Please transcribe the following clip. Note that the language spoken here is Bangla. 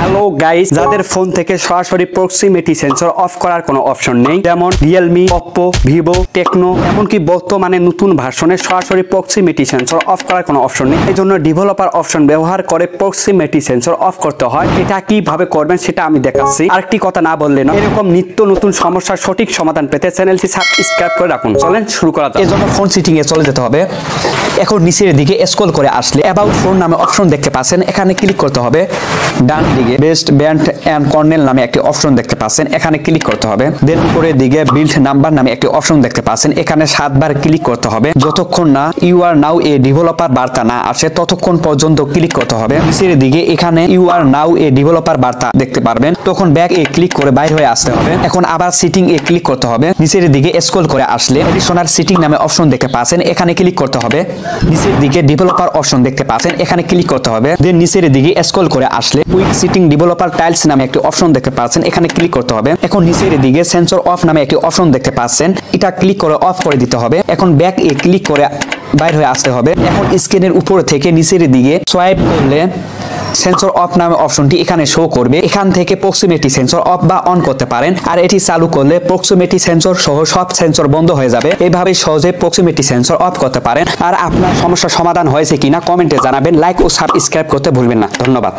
হ্যালো গাইস, যাদের ফোন থেকে সরাসরি প্রক্সিমিটি সেন্সর অফ করার কোনো অপশন নেই, যেমন রিয়েলমি, অপ্পো, ভিভো, টেকনো, এমনকি বর্তমানে নতুন ভার্সনে সরাসরি প্রক্সিমিটি সেন্সর অফ করার কোনো অপশন নেই, এই জন্য ডেভেলপার অপশন ব্যবহার করে প্রক্সিমিটি সেন্সর অফ করতে হয়। এটা কিভাবে করবেন সেটা আমি দেখাচ্ছি। আরেকটি কথা না বললে না, এরকম নিত্য নতুন সমস্যার সঠিক সমাধান পেতে চ্যানেলটি সাবস্ক্রাইব করে রাখুন। চলেন শুরু করা যাক। এর জন্য ফোন সেটিং এ চলে যেতে হবে। এখন নিচের দিকে স্ক্রল করে আসলে অ্যাবাউট ফোন নামে অপশন দেখতে পাচ্ছেন, এখানে ক্লিক করতে হবে। ডান দিকে বেস্ট ব্যান্ড এন্ড কর্নেল নামে একটি অপশন দেখতে পাচ্ছেন, এখানে ক্লিক করতে হবে। দেন উপরের দিকে বিল্ড নাম্বার নামে একটি অপশন দেখতে পাচ্ছেন, এখানে 7 বার ক্লিক করতে হবে। যতক্ষণ না you R now A developer বার্তা না আসে ততক্ষণ পর্যন্ত ক্লিক করতে হবে। নিচের দিকে এখানে you R now A developer বার্তা দেখতে পারবেন, তখন ব্যাক এ ক্লিক করে বাইরে হয়ে আসতে হবে। এখন আবার সেটিং এ ক্লিক করতে হবে। নিচের দিকে স্ক্রল করে আসলে এডিশনাল সেটিং নামে অপশন দেখতে পাচ্ছেন, এখানে ক্লিক করতে হবে। নিচের দিকে ডেভেলপার অপশন দেখতে পাচ্ছেন, এখানে ক্লিক করতে হবে। দেন নিচের দিকে স্ক্রল করে আসলে কুইক সেটিং ডেভেলপার টাইলস নামে একটি অপশন দেখতে পাচ্ছেন, এখানে ক্লিক করতে হবে। এখন নিচের দিকে সেন্সর অফ নামে একটি অপশন দেখতে পাচ্ছেন, এটা ক্লিক করে অফ করে দিতে হবে। এখন ব্যাক এ ক্লিক করে বাইরে হয়ে আসতে হবে। এখন স্ক্রিনের উপর থেকে নিচের দিকে সোয়াইপ করলে সেন্সর অফ নামে অপশনটি এখানে শো করবে। এখান থেকে প্রক্সিমিটি সেন্সর অফ বা অন করতে পারেন, আর এটি চালু করলে প্রক্সিমিটি সেন্সর সহ সব সেন্সর বন্ধ হয়ে যাবে। এইভাবে সহজে প্রক্সিমিটি সেন্সর অফ করতে পারেন। আর আপনার সমস্যার সমাধান হয়েছে কিনা কমেন্টে জানাবেন। লাইক ও সাবস্ক্রাইব করতে ভুলবেন না। ধন্যবাদ।